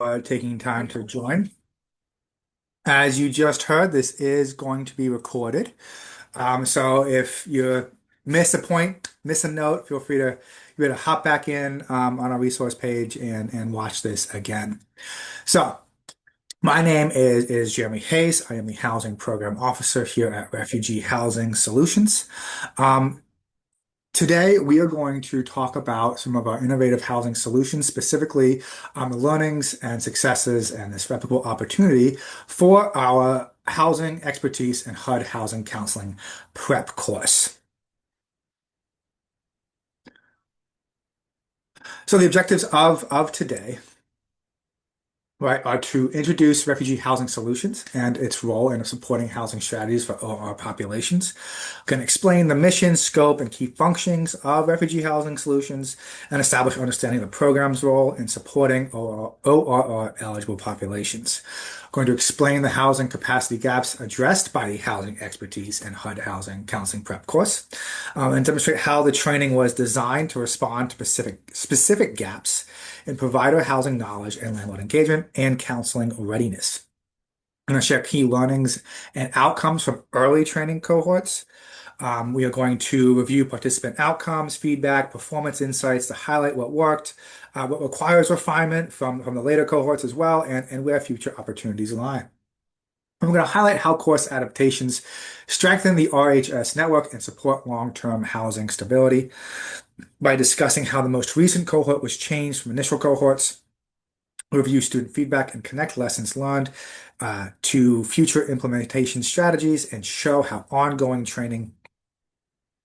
Taking time to join. As you just heard, this is going to be recorded. So if you miss a point, miss a note, feel free to hop back in on our resource page and watch this again. So my name is Jeremy Hayes. I am the Housing Program Officer here at Refugee Housing Solutions. Um, Today, we are going to talk about some of our innovative housing solutions, specifically the learnings and successes and this replicable opportunity for our housing expertise and HUD housing counseling prep course. So the objectives of today, right, are to introduce refugee housing solutions and its role in supporting housing strategies for OR populations. Can explain the mission, scope, and key functions of refugee housing solutions and establish understanding of the program's role in supporting ORR eligible populations. Going to explain the housing capacity gaps addressed by the housing expertise and HUD housing counseling prep course, and demonstrate how the training was designed to respond to specific gaps in provider housing knowledge and landlord engagement and counseling readiness. I'm going to share key learnings and outcomes from early training cohorts. We are going to review participant outcomes, feedback, performance insights to highlight what worked, what requires refinement from the later cohorts as well, and where future opportunities lie. And we're going to highlight how course adaptations strengthen the RHS network and support long-term housing stability by discussing how the most recent cohort was changed from initial cohorts, review student feedback, and connect lessons learned to future implementation strategies, and show how ongoing training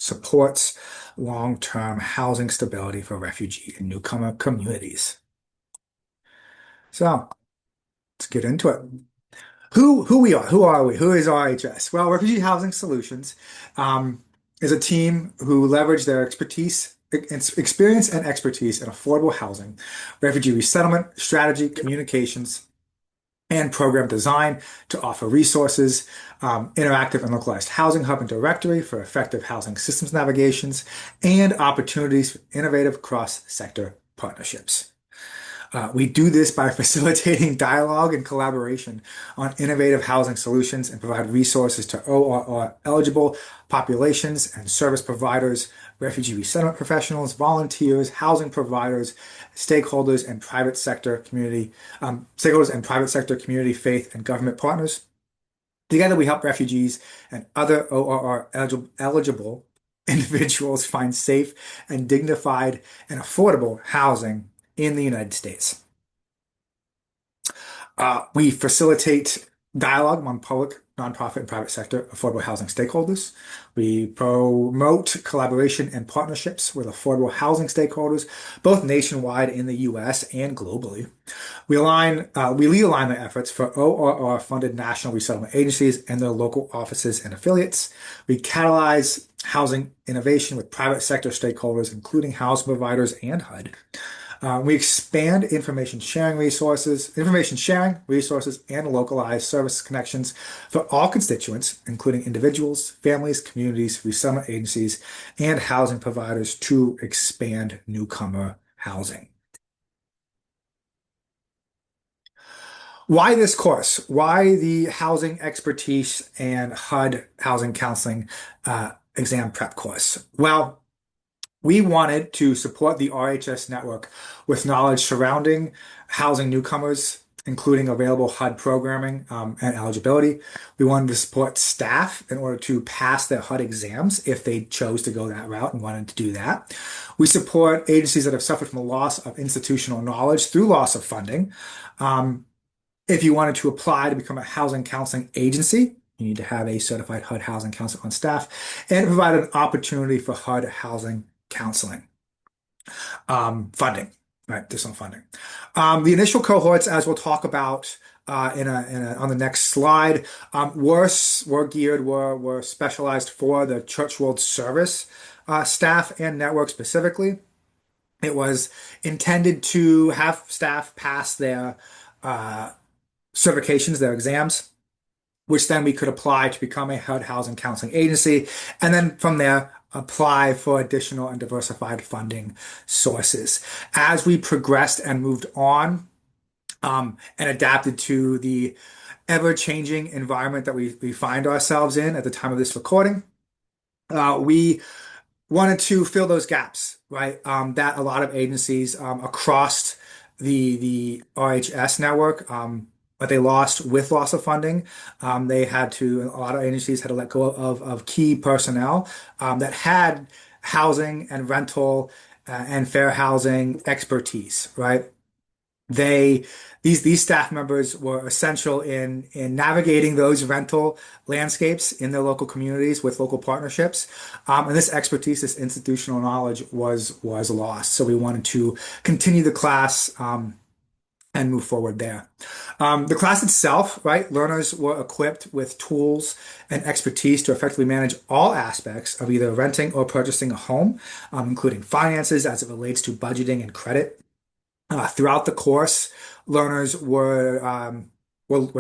supports long-term housing stability for refugee and newcomer communities. So let's get into it. Who we are? Who are we? Who is RHS? Well, Refugee Housing Solutions is a team who leverage their experience and expertise in affordable housing, refugee resettlement, strategy, communications, and program design to offer resources, interactive and localized housing hub and directory for effective housing systems navigations, and opportunities for innovative cross-sector partnerships. We do this by facilitating dialogue and collaboration on innovative housing solutions and provide resources to ORR eligible populations and service providers, refugee resettlement professionals, volunteers, housing providers, stakeholders and private sector community, faith, and government partners. Together, we help refugees and other ORR eligible individuals find safe and dignified and affordable housing in the United States. We facilitate dialogue among public, nonprofit, and private sector affordable housing stakeholders. We promote collaboration and partnerships with affordable housing stakeholders, both nationwide in the US and globally. We lead align the efforts for ORR-funded national resettlement agencies and their local offices and affiliates. We catalyze housing innovation with private sector stakeholders, including housing providers and HUD. We expand information sharing resources, and localized service connections for all constituents, including individuals, families, communities, resettlement agencies, and housing providers to expand newcomer housing. Why this course? Why the housing expertise and HUD housing counseling exam prep course? Well, we wanted to support the RHS network with knowledge surrounding housing newcomers, including available HUD programming and eligibility. We wanted to support staff in order to pass their HUD exams if they chose to go that route and wanted to do that. We support agencies that have suffered from a loss of institutional knowledge through loss of funding. If you wanted to apply to become a housing counseling agency, you need to have a certified HUD housing counselor on staff and provide an opportunity for HUD housing counseling funding, right? Additional funding. The initial cohorts, as we'll talk about on the next slide, were specialized for the Church World Service staff and network specifically. It was intended to have staff pass their certifications, their exams, which then we could apply to become a HUD housing counseling agency, and then from there apply for additional and diversified funding sources. As we progressed and moved on and adapted to the ever-changing environment that we find ourselves in at the time of this recording. We wanted to fill those gaps, right? That a lot of agencies across the RHS network, but they lost with loss of funding. A lot of agencies had to let go of key personnel that had housing and rental and fair housing expertise, right? They these staff members were essential in navigating those rental landscapes in their local communities with local partnerships. And this expertise, this institutional knowledge was lost. So we wanted to continue the class and move forward there. The class itself, right? Learners were equipped with tools and expertise to effectively manage all aspects of either renting or purchasing a home, including finances as it relates to budgeting and credit. Throughout the course, learners were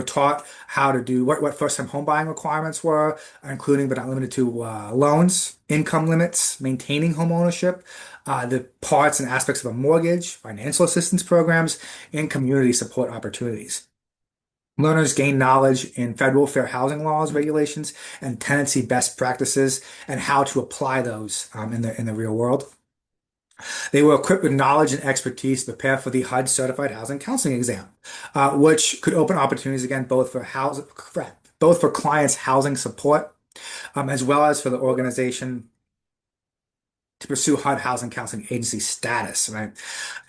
taught how to do what first-time home buying requirements were, including but not limited to loans, income limits, maintaining home ownership, the parts and aspects of a mortgage, financial assistance programs, and community support opportunities. Learners gain knowledge in federal fair housing laws, regulations, and tenancy best practices, and how to apply those in the real world. They were equipped with knowledge and expertise to prepare for the HUD Certified Housing Counseling Exam, which could open opportunities again both for clients' housing support, as well as for the organization to pursue HUD Housing Counseling Agency status, right?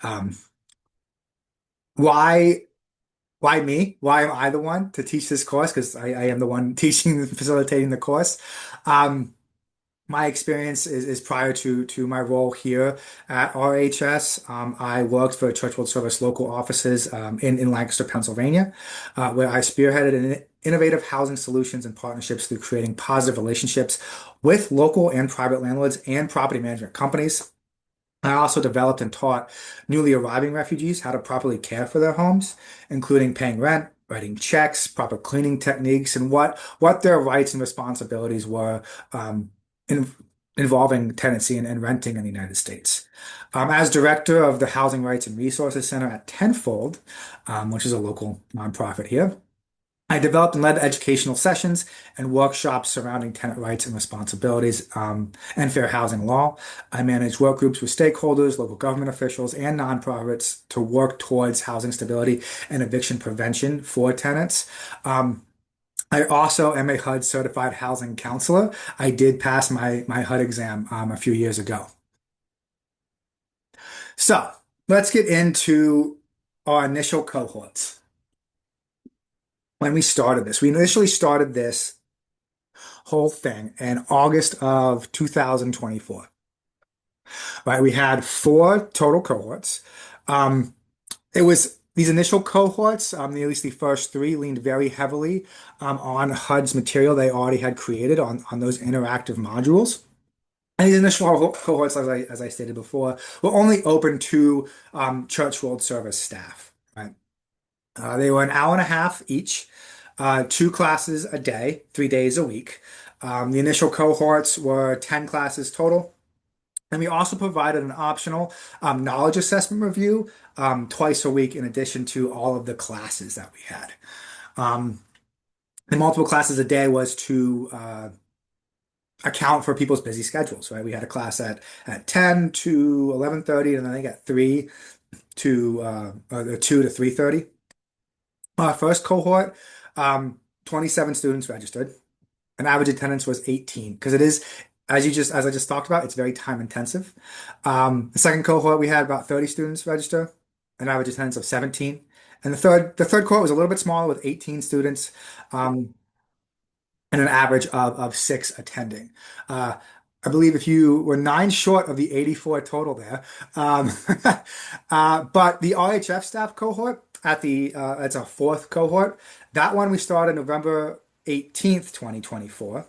Um, why why me? Why am I the one to teach this course? Because I am the one teaching and facilitating the course. Um, My experience is prior to my role here at RHS. I worked for Church World Service local offices in Lancaster, Pennsylvania, where I spearheaded innovative housing solutions and partnerships through creating positive relationships with local and private landlords and property management companies. I also developed and taught newly arriving refugees how to properly care for their homes, including paying rent, writing checks, proper cleaning techniques, and what their rights and responsibilities were um, in, involving tenancy and renting in the United States. As director of the Housing Rights and Resources Center at Tenfold, which is a local nonprofit here, I developed and led educational sessions and workshops surrounding tenant rights and responsibilities and fair housing law. I managed work groups with stakeholders, local government officials, and nonprofits to work towards housing stability and eviction prevention for tenants. I also am a HUD certified housing counselor. I did pass my HUD exam a few years ago. So let's get into our initial cohorts. When we initially started this whole thing in August of 2024. Right, we had four total cohorts. Um, it was these initial cohorts, at least the first three, leaned very heavily on HUD's material they already had created on those interactive modules. And these initial cohorts, as I stated before, were only open to Church World Service staff. Right? They were an hour and a half each, two classes a day, 3 days a week. The initial cohorts were 10 classes total. And we also provided an optional knowledge assessment review twice a week in addition to all of the classes that we had. Um, the multiple classes a day was to account for people's busy schedules, right? We had a class at 10 to 11:30, and then I got 3 to 2 to 3:30. Our first cohort, 27 students registered. An average attendance was 18 because it is, as I just talked about, it's very time intensive. The second cohort, we had about 30 students register, an average attendance of 17. And the third cohort was a little bit smaller with 18 students, um, and an average of 6 attending. Uh, I believe if you were 9 short of the 84 total there. Um, but the RHF staff cohort it's a fourth cohort. That one we started November 18th, 2024.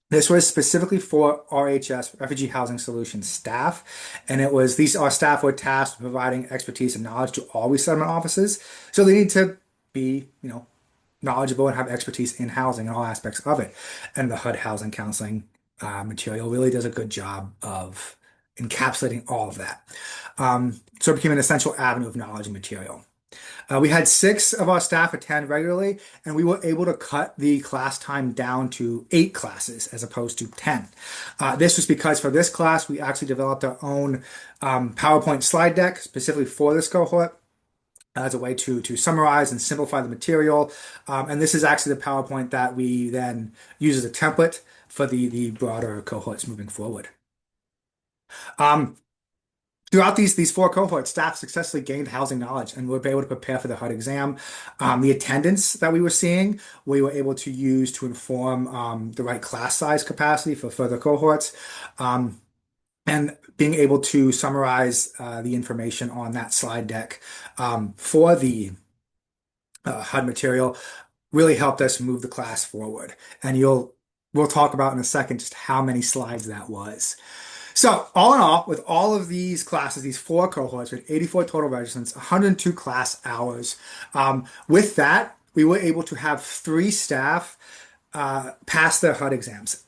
This was specifically for RHS, Refugee Housing Solutions staff, and our staff were tasked with providing expertise and knowledge to all resettlement offices. So they need to be, knowledgeable and have expertise in housing and all aspects of it. And the HUD housing counseling material really does a good job of encapsulating all of that. So it became an essential avenue of knowledge and material. We had six of our staff attend regularly, and we were able to cut the class time down to eight classes as opposed to 10. This was because for this class, we actually developed our own PowerPoint slide deck specifically for this cohort as a way to summarize and simplify the material. And this is actually the PowerPoint that we then use as a template for the broader cohorts moving forward. Um, Throughout these four cohorts, staff successfully gained housing knowledge and were able to prepare for the HUD exam. The attendance that we were seeing, we were able to use to inform the right class size capacity for further cohorts, and being able to summarize the information on that slide deck for the HUD material really helped us move the class forward. And we'll talk about in a second just how many slides that was. So all in all, with all of these classes, these four cohorts, with 84 total registrants, 102 class hours. With that, we were able to have three staff pass their HUD exams.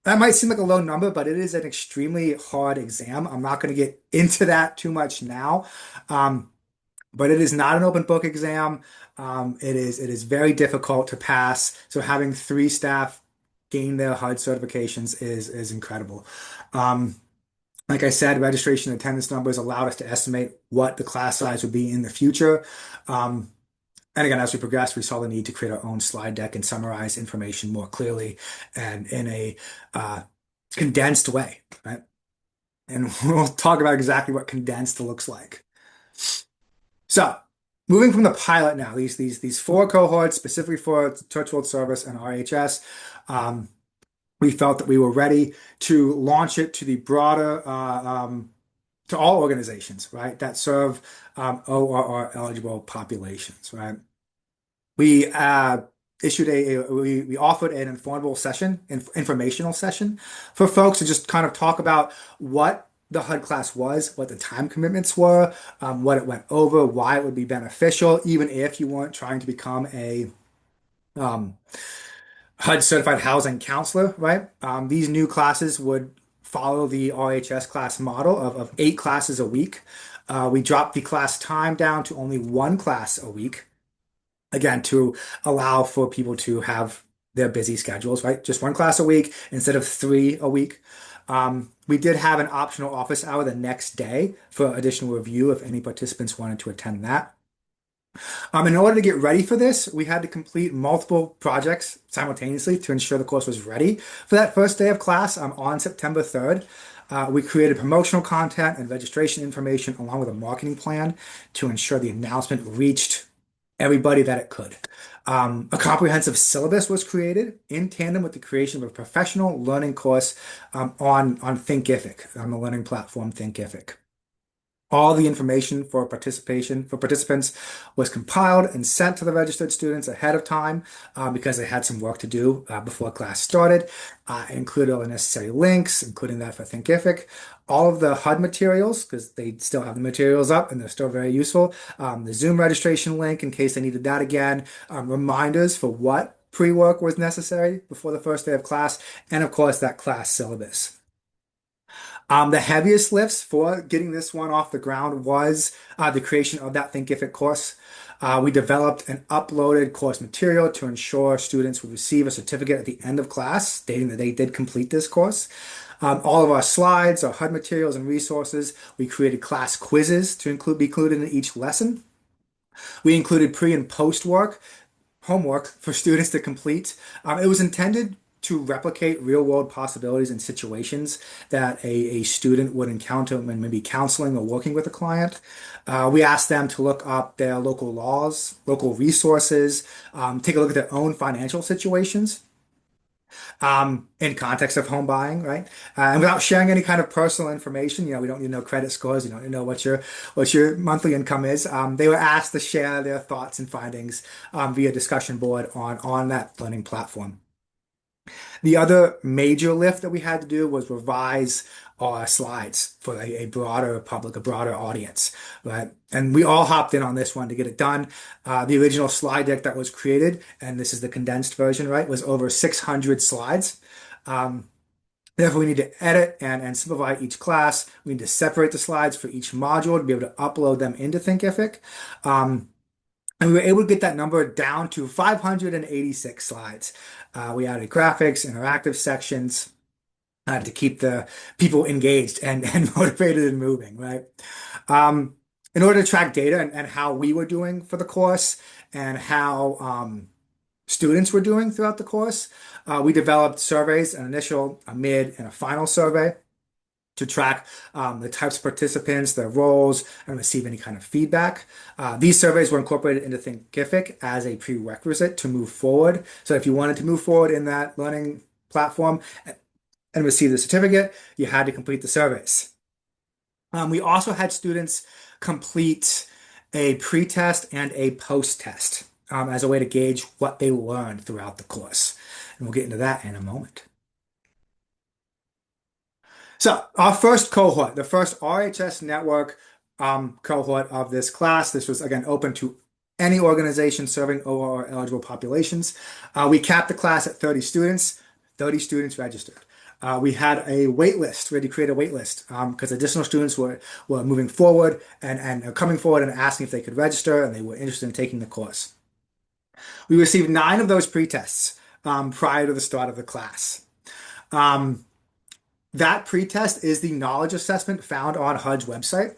That might seem like a low number, but it is an extremely hard exam. I'm not going to get into that too much now, but it is not an open book exam. It is very difficult to pass. So having three staff gain their HUD certifications is incredible. Like I said, registration attendance numbers allowed us to estimate what the class size would be in the future. And again, as we progressed, we saw the need to create our own slide deck and summarize information more clearly and in a condensed way, right? And we'll talk about exactly what condensed looks like. So, moving from the pilot now, these four cohorts specifically for Church World Service and RHS. We felt that we were ready to launch it to the broader, to all organizations, right, that serve ORR eligible populations, right? We we offered an informational session for folks to just kind of talk about what the HUD class was, what the time commitments were, what it went over, why it would be beneficial, even if you weren't trying to become a um, HUD certified housing counselor, right? These new classes would follow the RHS class model of eight classes a week. We dropped the class time down to only one class a week, again, to allow for people to have their busy schedules, right? Just one class a week instead of three a week. We did have an optional office hour the next day for additional review if any participants wanted to attend that. In order to get ready for this, we had to complete multiple projects simultaneously to ensure the course was ready for that first day of class on September 3rd. We created promotional content and registration information along with a marketing plan to ensure the announcement reached everybody that it could. A comprehensive syllabus was created in tandem with the creation of a professional learning course on Thinkific, on the learning platform Thinkific. All the information for participants was compiled and sent to the registered students ahead of time because they had some work to do before class started. Included all the necessary links, including that for Thinkific. All of the HUD materials, because they still have the materials up and they're still very useful. The Zoom registration link in case they needed that again. Reminders for what pre-work was necessary before the first day of class. And of course, that class syllabus. The heaviest lifts for getting this one off the ground was the creation of that Thinkific course. We developed and uploaded course material to ensure students would receive a certificate at the end of class stating that they did complete this course. All of our slides, our HUD materials and resources, we created class quizzes to be included in each lesson. We included pre and post work, homework for students to complete. It was intended to replicate real world possibilities and situations that a student would encounter when maybe counseling or working with a client. We asked them to look up their local laws, local resources, take a look at their own financial situations in context of home buying, right? And without sharing any kind of personal information, we don't need to know credit scores, you don't need to know what your monthly income is. They were asked to share their thoughts and findings via discussion board on that learning platform. The other major lift that we had to do was revise our slides for a broader public, a broader audience, right? And we all hopped in on this one to get it done. The original slide deck that was created, and this is the condensed version, right, was over 600 slides. Therefore, we need to edit and simplify each class. We need to separate the slides for each module to be able to upload them into Thinkific. And we were able to get that number down to 586 slides. We added graphics, interactive sections to keep the people engaged and motivated and moving, right? Um, in order to track data and how we were doing for the course and how students were doing throughout the course, we developed surveys, an initial, a mid, and a final survey to track the types of participants, their roles, and receive any kind of feedback. These surveys were incorporated into Thinkific as a prerequisite to move forward. So if you wanted to move forward in that learning platform and receive the certificate, you had to complete the surveys. We also had students complete a pre-test and a post-test as a way to gauge what they learned throughout the course. And we'll get into that in a moment. So our first cohort, the first RHS network cohort of this class, this was again open to any organization serving OR eligible populations. We capped the class at 30 students. 30 students registered. We had a wait list. We had to create a wait list because additional students were moving forward and coming forward and asking if they could register and they were interested in taking the course. We received 9 of those pre-tests prior to the start of the class. Um, that pretest is the knowledge assessment found on HUD's website.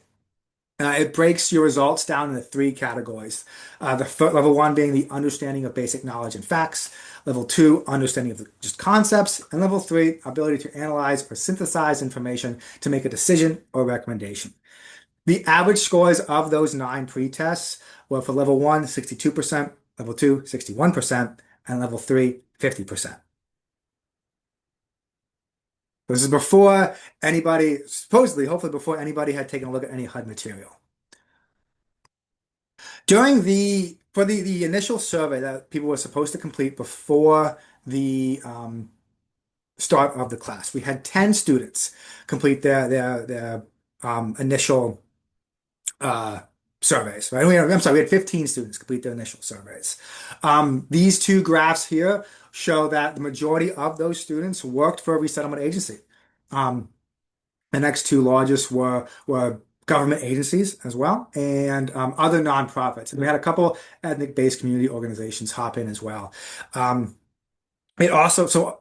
It breaks your results down into 3 categories. Level 1 being the understanding of basic knowledge and facts. Level 2, understanding of just concepts. And level 3, ability to analyze or synthesize information to make a decision or recommendation. The average scores of those 9 pretests were for level 1, 62%, level 2, 61%, and level 3, 50%. This is before anybody, supposedly, hopefully before anybody had taken a look at any HUD material. For the initial survey that people were supposed to complete before the start of the class, we had 10 students complete their initial uh, surveys, right? I'm sorry, we had 15 students complete their initial surveys. These 2 graphs here show that the majority of those students worked for a resettlement agency. Um, the next 2 largest were government agencies as well, and other nonprofits. And we had a couple ethnic-based community organizations hop in as well. Um, it also so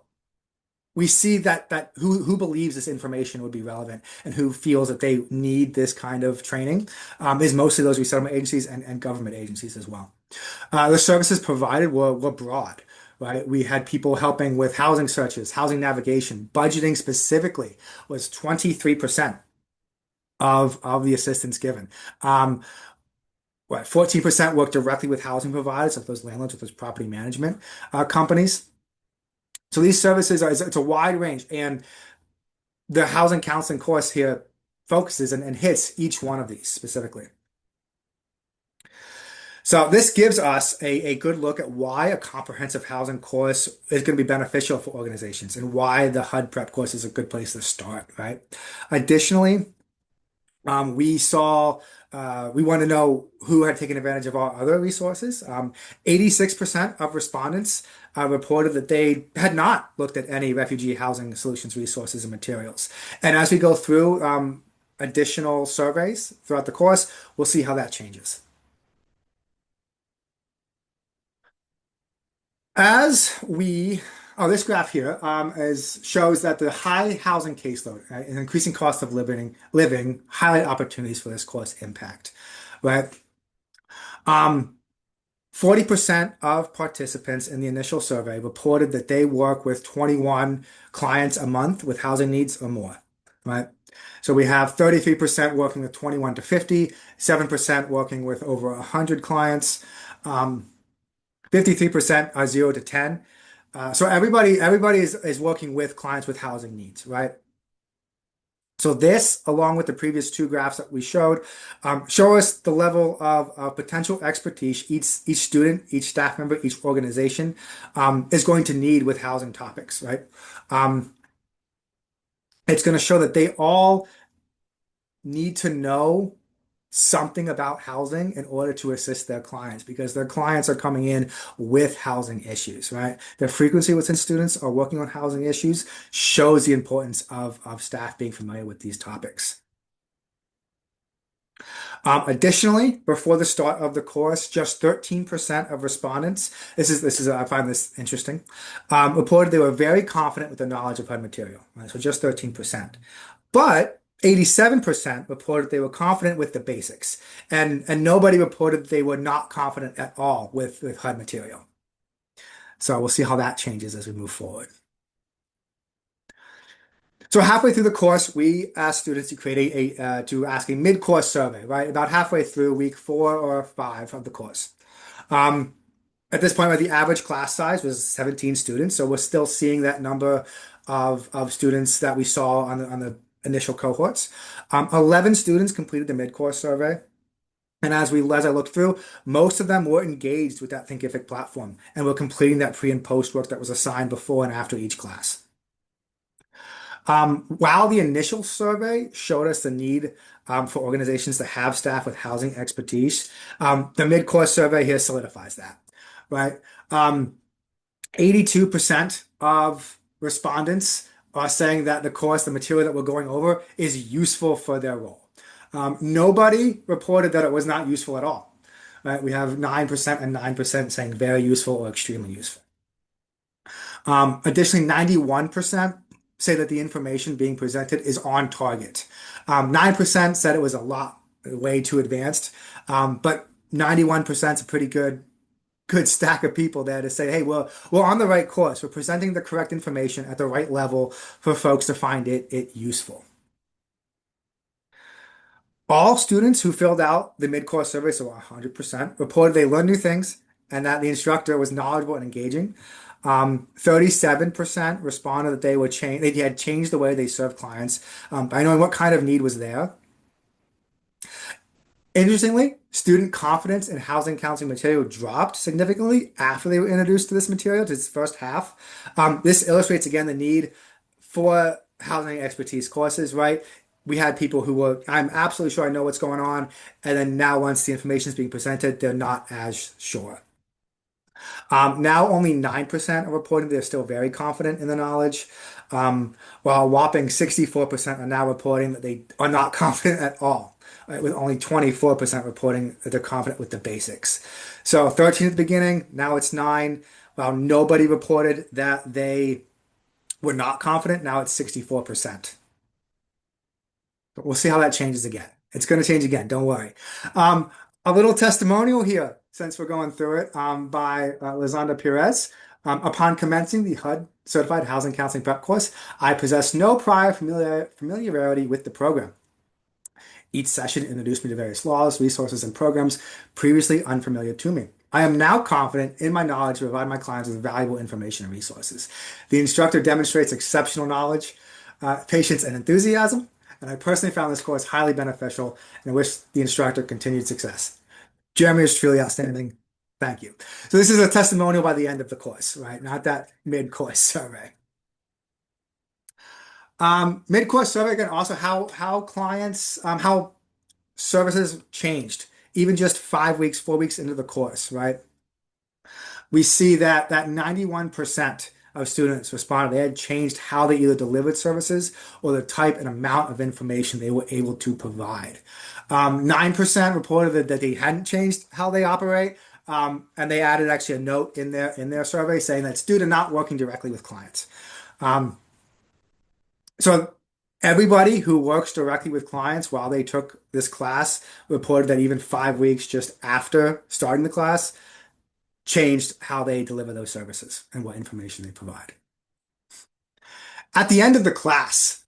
we see that who believes this information would be relevant and who feels that they need this kind of training is mostly those resettlement agencies and government agencies as well. The services provided were broad. Right? We had people helping with housing searches, housing navigation, budgeting specifically was 23% of the assistance given. Um, 14% work directly with housing providers, like those landlords with those property management companies. So these services it's a wide range, and the housing counseling course here focuses and hits each one of these specifically. So this gives us a good look at why a comprehensive housing course is going to be beneficial for organizations and why the HUD prep course is a good place to start, right? Additionally, we want to know who had taken advantage of our other resources. 86% of respondents reported that they had not looked at any refugee housing solutions resources and materials. And as we go through additional surveys throughout the course, we'll see how that changes. As we, this graph here shows that the high housing caseload and increasing cost of living highlight opportunities for this course impact, right? 40% of participants in the initial survey reported that they work with 21 clients a month with housing needs or more, right? So we have 33% working with 21 to 50, 7% working with over 100 clients. 53% are 0 to 10. So everybody is working with clients with housing needs, right? So this, along with the previous 2 graphs that we showed, show us the level of potential expertise each student, each staff member, each organization is going to need with housing topics, right? It's going to show that they all need to know something about housing in order to assist their clients because their clients are coming in with housing issues, right? The frequency within students are working on housing issues shows the importance of staff being familiar with these topics. Additionally, before the start of the course, just 13% of respondents, I find this interesting, reported they were very confident with the knowledge of HUD material. Right? So just 13%. But 87% reported they were confident with the basics. And nobody reported they were not confident at all with HUD material. So we'll see how that changes as we move forward. So halfway through the course, we asked students to create to ask a mid-course survey, right? About halfway through week 4 or 5 of the course. Um, at this point, the average class size was 17 students, so we're still seeing that number of students that we saw on the initial cohorts. 11 students completed the mid-course survey. And as I looked through, most of them were engaged with that Thinkific platform and were completing that pre and post work that was assigned before and after each class. While the initial survey showed us the need for organizations to have staff with housing expertise, the mid-course survey here solidifies that, right? 82% of respondents are saying that the material that we're going over, is useful for their role. Nobody reported that it was not useful at all. Right? We have 9% and 9% saying very useful or extremely useful. Additionally, 91% say that the information being presented is on target. 9% said it was way too advanced. But 91% is a pretty good stack of people there to say, hey, we're on the right course. We're presenting the correct information at the right level for folks to find it useful. All students who filled out the mid-course survey, so 100%, reported they learned new things and that the instructor was knowledgeable and engaging. 37% responded that they had changed the way they served clients by knowing what kind of need was there. Interestingly, student confidence in housing counseling material dropped significantly after they were introduced to this material, to its first half. This illustrates again the need for housing expertise courses, right? We had people who were, I'm absolutely sure I know what's going on, and then now once the information is being presented, they're not as sure. Now only 9% are reporting they're still very confident in the knowledge, while a whopping 64% are now reporting that they are not confident at all, right, with only 24% reporting that they're confident with the basics. So 13 at the beginning, now it's 9. While nobody reported that they were not confident, now it's 64%. But we'll see how that changes again. It's going to change again, don't worry. A little testimonial here, since we're going through it, by Lizanda Perez. Upon commencing the HUD Certified Housing Counseling Prep course, I possessed no prior familiarity with the program. Each session introduced me to various laws, resources, and programs previously unfamiliar to me. I am now confident in my knowledge to provide my clients with valuable information and resources. The instructor demonstrates exceptional knowledge, patience, and enthusiasm, and I personally found this course highly beneficial and wish the instructor continued success. Jeremy is truly outstanding. Thank you. So this is a testimonial by the end of the course, right? Not that mid-course survey. Mid-course survey again, also how services changed, even just 5 weeks, 4 weeks into the course, right? We see that 91% of students responded they had changed how they either delivered services or the type and amount of information they were able to provide. 9% reported that they hadn't changed how they operate, and they added actually a note in their survey saying that it's due to not working directly with clients. So everybody who works directly with clients while they took this class reported that even 5 weeks just after starting the class changed how they deliver those services and what information they provide. At the end of the class,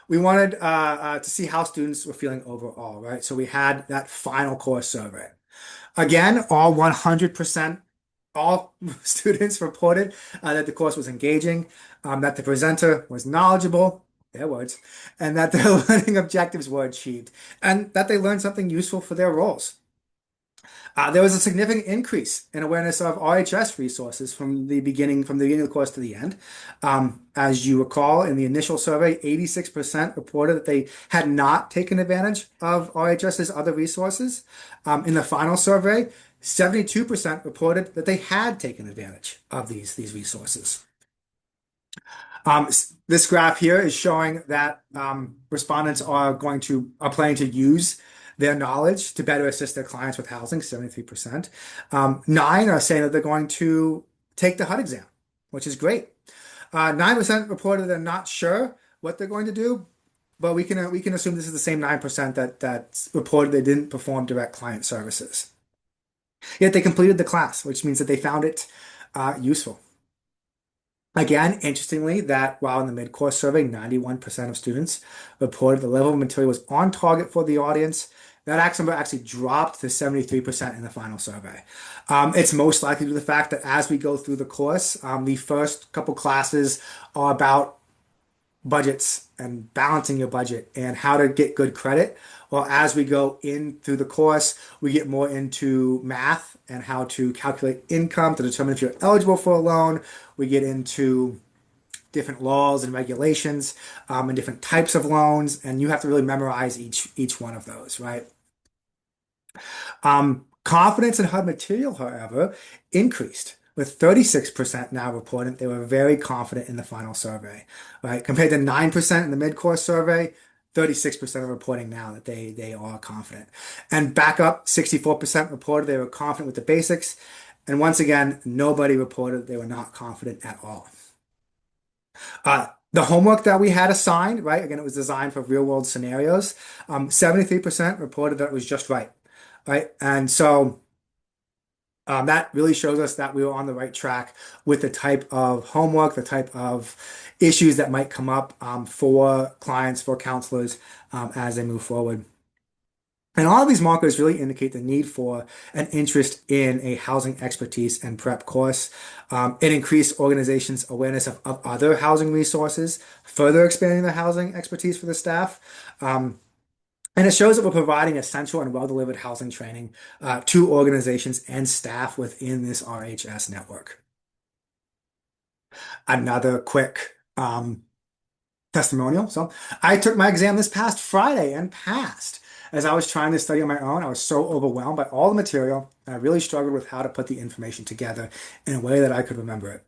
we wanted to see how students were feeling overall, right? So we had that final course survey. Again, all 100%, all students reported that the course was engaging, that the presenter was knowledgeable, their words, and that their learning objectives were achieved, and that they learned something useful for their roles. There was a significant increase in awareness of RHS resources from the beginning of the course to the end. As you recall, in the initial survey, 86% reported that they had not taken advantage of RHS's other resources. In the final survey, 72% reported that they had taken advantage of these resources. This graph here is showing that respondents are planning to use their knowledge to better assist their clients with housing, 73%. Nine are saying that they're going to take the HUD exam, which is great. 9% reported they're not sure what they're going to do, but we can assume this is the same 9% that reported they didn't perform direct client services. Yet they completed the class, which means that they found it useful. Again, interestingly, that while in the mid-course survey, 91% of students reported the level of material was on target for the audience, that number actually dropped to 73% in the final survey. It's most likely due to the fact that as we go through the course, the first couple classes are about budgets and balancing your budget and how to get good credit. Well, as we go in through the course, we get more into math and how to calculate income to determine if you're eligible for a loan. We get into different laws and regulations and different types of loans, and you have to really memorize each one of those, right? Confidence in HUD material, however, increased, with 36% now reporting they were very confident in the final survey, right? Compared to 9% in the mid-course survey, 36% are reporting now that they are confident. And back up, 64% reported they were confident with the basics. And once again, nobody reported they were not confident at all. The homework that we had assigned, right? Again, it was designed for real world scenarios. 73% reported that it was just right, right? And so that really shows us that we were on the right track with the type of homework, the type of issues that might come up for clients, for counselors as they move forward. And all of these markers really indicate the need for an interest in a housing expertise and prep course. It increased organizations' awareness of other housing resources, further expanding the housing expertise for the staff. And it shows that we're providing essential and well-delivered housing training to organizations and staff within this RHS network. Another quick testimonial. So I took my exam this past Friday and passed. As I was trying to study on my own, I was so overwhelmed by all the material. I really struggled with how to put the information together in a way that I could remember it.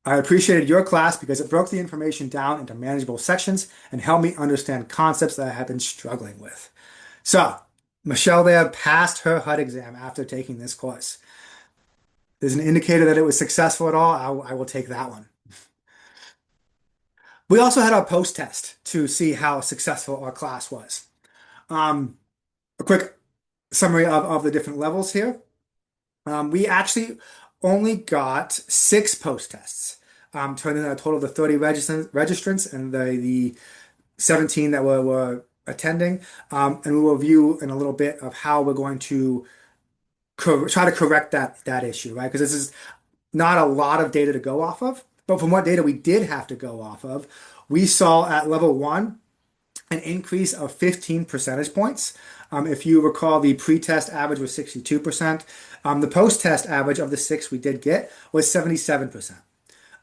I appreciated your class because it broke the information down into manageable sections and helped me understand concepts that I had been struggling with. So, Michelle there passed her HUD exam after taking this course. There's an indicator that it was successful at all. I will take that one. We also had our post-test to see how successful our class was. A quick summary of the different levels here. We actually only got 6 post-tests, turning in a total of the 30 registrants and the 17 that were attending. And we will review in a little bit of how we're going to try to correct that issue, right? Because this is not a lot of data to go off of, but from what data we did have to go off of, we saw at level 1 an increase of 15 percentage points. If you recall, the pre-test average was 62%. The post-test average of the 6 we did get was 77%.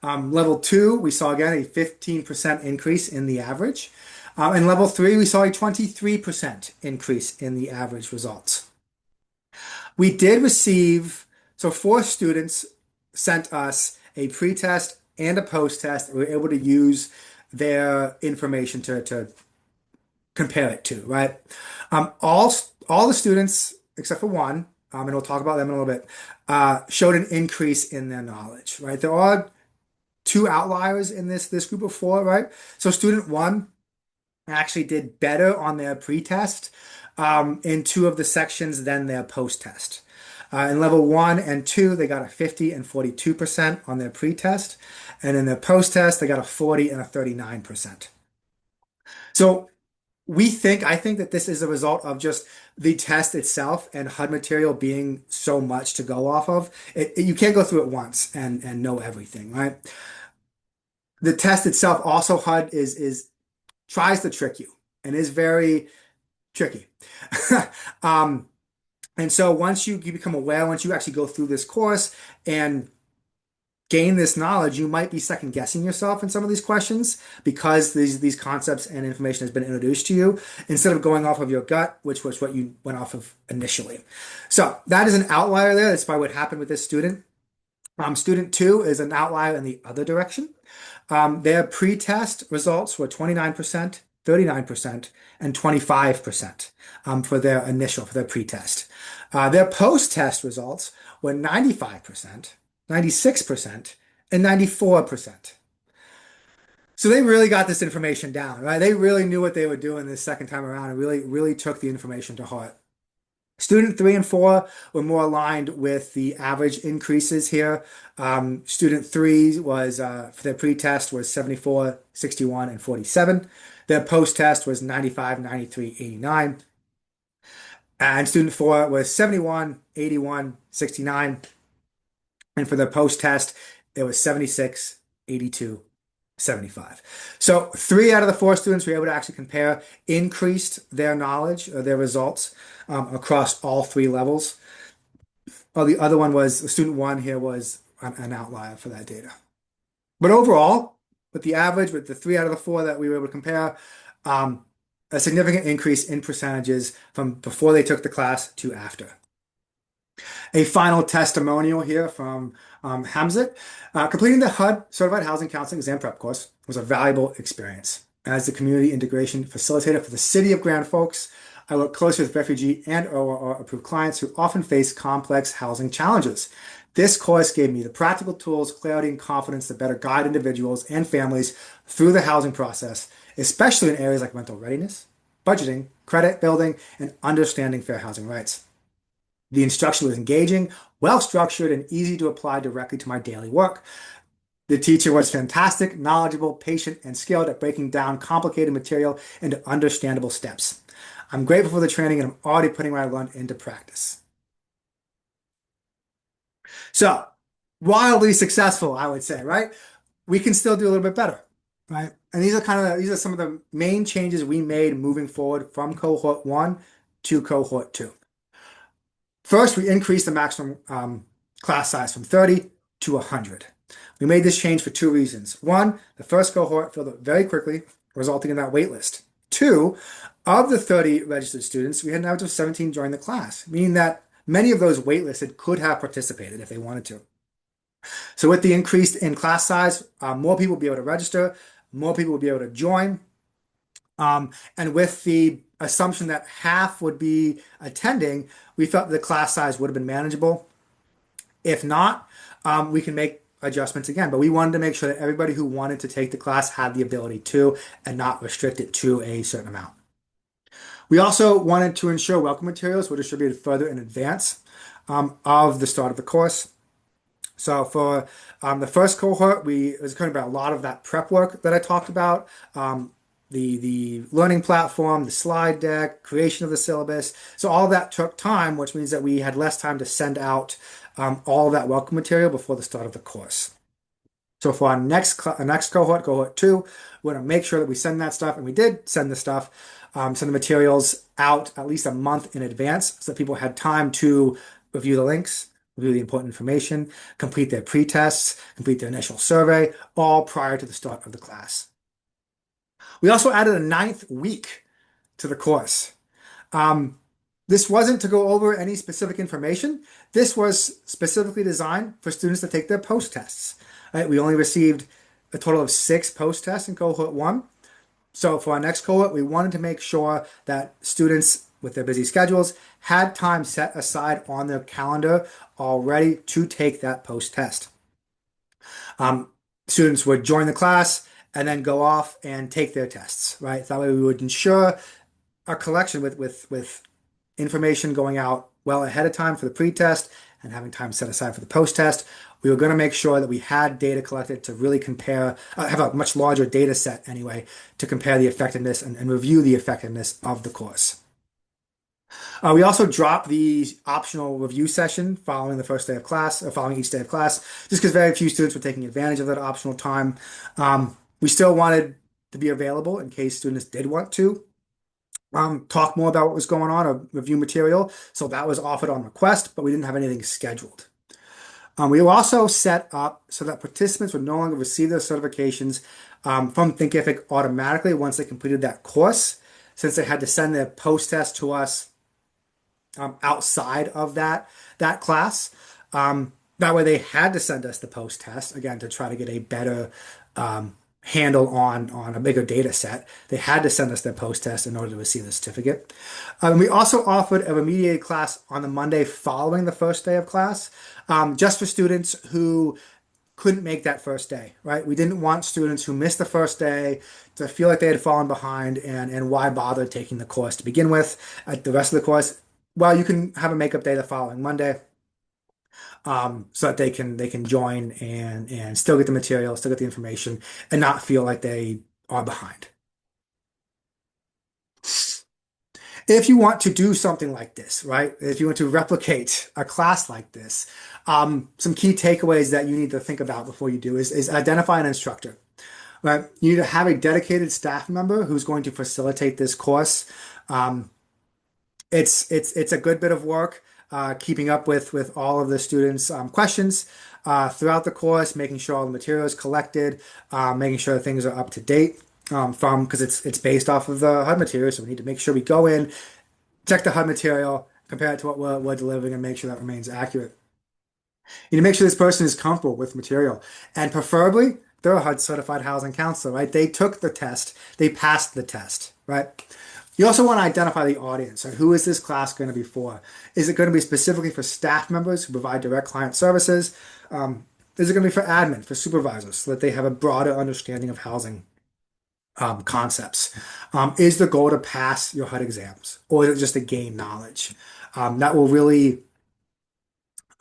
Level 2, we saw again a 15% increase in the average. In level 3, we saw a 23% increase in the average results. We did receive, so 4 students sent us a pre-test and a post-test. We were able to use their information to compare it to, right? All the students, except for one, and we'll talk about them in a little bit, showed an increase in their knowledge, right? There are 2 outliers in this group of 4, right? So student 1 actually did better on their pre-test in 2 of the sections than their post-test. In level 1 and 2, they got a 50 and 42% on their pre-test. And in their post-test, they got a 40 and a 39%. So I think that this is a result of just the test itself and HUD material being so much to go off of. You can't go through it once and know everything, right? The test itself also, HUD tries to trick you and is very tricky. And so once you become aware, once you actually go through this course and gain this knowledge, you might be second guessing yourself in some of these questions because these concepts and information has been introduced to you instead of going off of your gut, which was what you went off of initially. So that is an outlier there. That's probably what happened with this student. Student two is an outlier in the other direction. Their pre-test results were 29%, 39%, and 25% for their pre-test. Their post-test results were 95%, 96%, and 94%. So they really got this information down, right? They really knew what they were doing this second time around and really took the information to heart. Student three and four were more aligned with the average increases here. Student three was for their pre-test was 74, 61, and 47. Their post-test was 95, 93, 89. And student four was 71, 81, 69. And for their post-test, it was 76, 82, 75. So three out of the four students were able to actually compare, increased their knowledge or their results across all three levels. Well, the other one was student one here was an outlier for that data. But overall, with the average, with the three out of the four that we were able to compare, a significant increase in percentages from before they took the class to after. A final testimonial here from Hamzat. Completing the HUD Certified Housing Counseling Exam Prep course was a valuable experience. As the community integration facilitator for the City of Grand Forks, I work closely with refugee and ORR approved clients who often face complex housing challenges. This course gave me the practical tools, clarity, and confidence to better guide individuals and families through the housing process, especially in areas like rental readiness, budgeting, credit building, and understanding fair housing rights. The instruction was engaging, well-structured, and easy to apply directly to my daily work. The teacher was fantastic, knowledgeable, patient, and skilled at breaking down complicated material into understandable steps. I'm grateful for the training and I'm already putting what I learned into practice. So, wildly successful, I would say, right? We can still do a little bit better, right? And these are some of the main changes we made moving forward from cohort one to cohort two. First, we increased the maximum class size from 30 to 100. We made this change for two reasons. One, the first cohort filled up very quickly, resulting in that wait list. Two, of the 30 registered students, we had an average of 17 join the class, meaning that many of those waitlisted could have participated if they wanted to. So with the increase in class size, more people will be able to register, more people will be able to join. And with the assumption that half would be attending, we felt the class size would have been manageable. If not, we can make adjustments again. But we wanted to make sure that everybody who wanted to take the class had the ability to and not restrict it to a certain amount. We also wanted to ensure welcome materials were distributed further in advance of the start of the course. So for the first cohort, it was kind of about a lot of that prep work that I talked about. The learning platform, the slide deck, creation of the syllabus. So all of that took time, which means that we had less time to send out all of that welcome material before the start of the course. So for our next cohort, cohort two, we're going to make sure that we send that stuff, and we did send the stuff, send the materials out at least a month in advance so that people had time to review the links, review the important information, complete their pre-tests, complete their initial survey, all prior to the start of the class. We also added a 9th week to the course. This wasn't to go over any specific information. This was specifically designed for students to take their post-tests. Right? We only received a total of 6 post-tests in cohort one. So for our next cohort, we wanted to make sure that students with their busy schedules had time set aside on their calendar already to take that post-test. Students would join the class and then go off and take their tests, right? That way we would ensure a collection with information going out well ahead of time for the pre-test and having time set aside for the post-test. We were going to make sure that we had data collected to really compare, have a much larger data set anyway, to compare the effectiveness and review the effectiveness of the course. We also dropped the optional review session following the first day of class, or following each day of class, just because very few students were taking advantage of that optional time. We still wanted to be available in case students did want to talk more about what was going on or review material. So that was offered on request, but we didn't have anything scheduled. We were also set up so that participants would no longer receive their certifications from Thinkific automatically once they completed that course, since they had to send their post-test to us outside of that class. That way they had to send us the post test again to try to get a better handle on a bigger data set. They had to send us their post test in order to receive the certificate. We also offered a remediated class on the Monday following the first day of class, just for students who couldn't make that first day, right? We didn't want students who missed the first day to feel like they had fallen behind and why bother taking the course to begin with. The rest of the course, well, you can have a makeup day the following Monday, so that they can join and still get the material, still get the information, and not feel like they are behind. If you want to do something like this, right? If you want to replicate a class like this, some key takeaways that you need to think about before you do is identify an instructor, right? You need to have a dedicated staff member who's going to facilitate this course. Um, it's a good bit of work keeping up with all of the students' questions throughout the course, making sure all the material is collected, making sure things are up to date from because it's based off of the HUD material. So we need to make sure we go in, check the HUD material, compare it to what we're delivering, and make sure that remains accurate. You need to make sure this person is comfortable with material, and preferably they're a HUD certified housing counselor, right? They took the test, they passed the test, right? You also want to identify the audience. Right? Who is this class going to be for? Is it going to be specifically for staff members who provide direct client services? Is it going to be for admin, for supervisors, so that they have a broader understanding of housing concepts? Is the goal to pass your HUD exams, or is it just to gain knowledge? That will really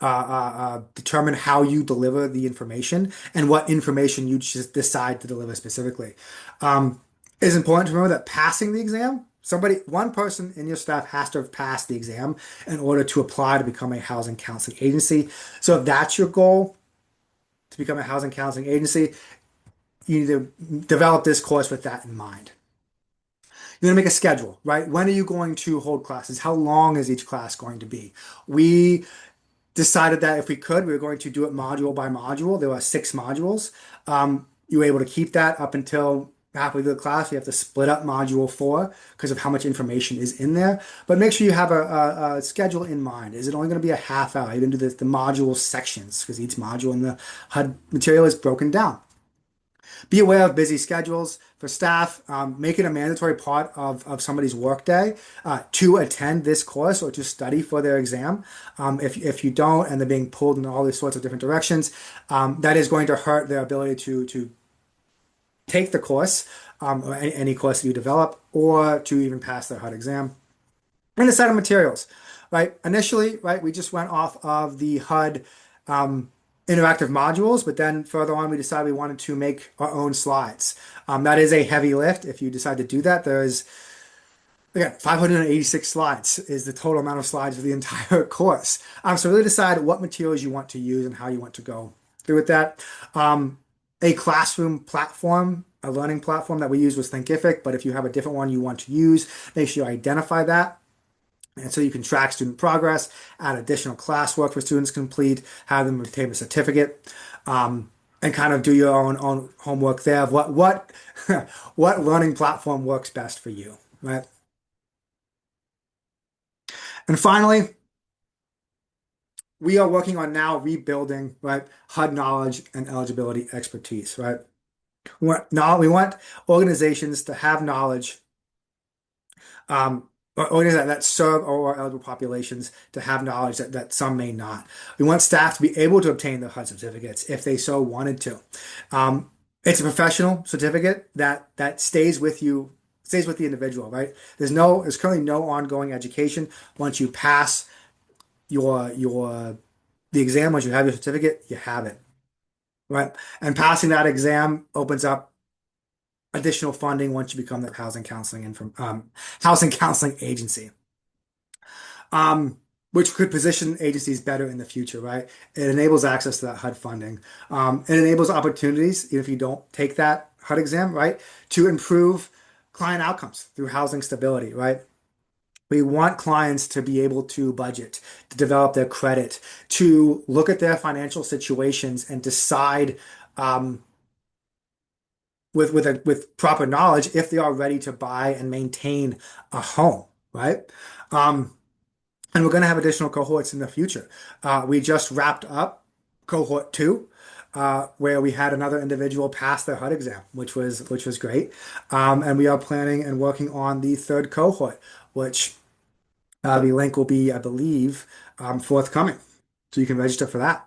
determine how you deliver the information and what information you just decide to deliver specifically. It's important to remember that passing the exam, one person in your staff has to have passed the exam in order to apply to become a housing counseling agency. So if that's your goal to become a housing counseling agency, you need to develop this course with that in mind. You're going to make a schedule, right? When are you going to hold classes? How long is each class going to be? We decided that if we could, we were going to do it module by module. There were 6 modules. You were able to keep that up until halfway through the class. You have to split up module 4 because of how much information is in there. But make sure you have a schedule in mind. Is it only going to be a half hour? You're going to do the module sections because each module in the HUD material is broken down. Be aware of busy schedules for staff. Make it a mandatory part of somebody's workday to attend this course or to study for their exam. If you don't and they're being pulled in all these sorts of different directions, that is going to hurt their ability to take the course or any course that you develop or to even pass their HUD exam. And a set of materials, right? Initially, right, we just went off of the HUD interactive modules, but then further on, we decided we wanted to make our own slides. That is a heavy lift. If you decide to do that, there's again 586 slides is the total amount of slides of the entire course. So really decide what materials you want to use and how you want to go through with that. A classroom platform, a learning platform that we use was Thinkific, but if you have a different one you want to use, make sure you identify that. And so you can track student progress, add additional classwork for students to complete, have them obtain a certificate, and kind of do your own homework there of what what learning platform works best for you, right? And finally, we are working on now rebuilding, right, HUD knowledge and eligibility expertise, right? We want organizations to have knowledge or organizations that serve or eligible populations to have knowledge that some may not. We want staff to be able to obtain the HUD certificates if they so wanted to. It's a professional certificate that stays with you, stays with the individual, right? There's currently no ongoing education. Once you pass the exam, once you have your certificate, you have it, right? And passing that exam opens up additional funding once you become the housing counseling agency, which could position agencies better in the future, right? It enables access to that HUD funding. It enables opportunities, even if you don't take that HUD exam, right, to improve client outcomes through housing stability, right? We want clients to be able to budget, to develop their credit, to look at their financial situations and decide with proper knowledge if they are ready to buy and maintain a home, right? Um, and we're going to have additional cohorts in the future. We just wrapped up cohort two, where we had another individual pass their HUD exam, which was great. And we are planning and working on the third cohort, which the link will be, I believe, forthcoming. So you can register for that.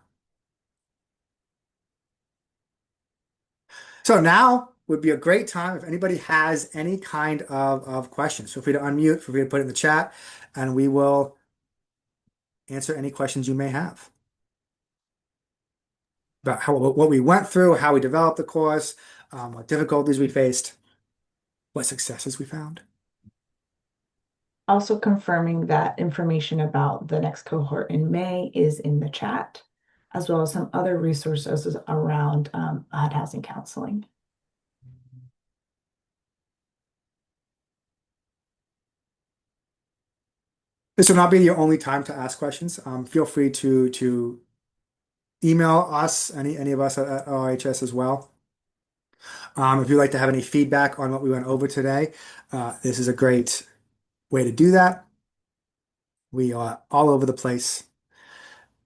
So now would be a great time if anybody has any kind of questions. Feel free to unmute, feel free to put it in the chat, and we will answer any questions you may have about what we went through, how we developed the course, what difficulties we faced, what successes we found. Also confirming that information about the next cohort in May is in the chat, as well as some other resources around HUD housing counseling. This will not be your only time to ask questions. Feel free to email us, any of us at RHS as well. If you'd like to have any feedback on what we went over today, this is a great way to do that. We are all over the place.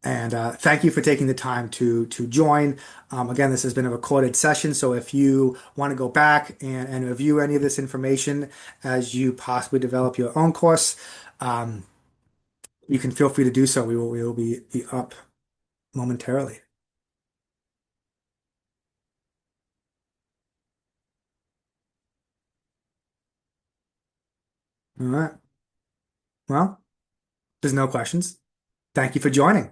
And thank you for taking the time to join. Again, this has been a recorded session, so if you want to go back and review any of this information as you possibly develop your own course, um, you can feel free to do so. We will be up momentarily. All right. Well, there's no questions. Thank you for joining.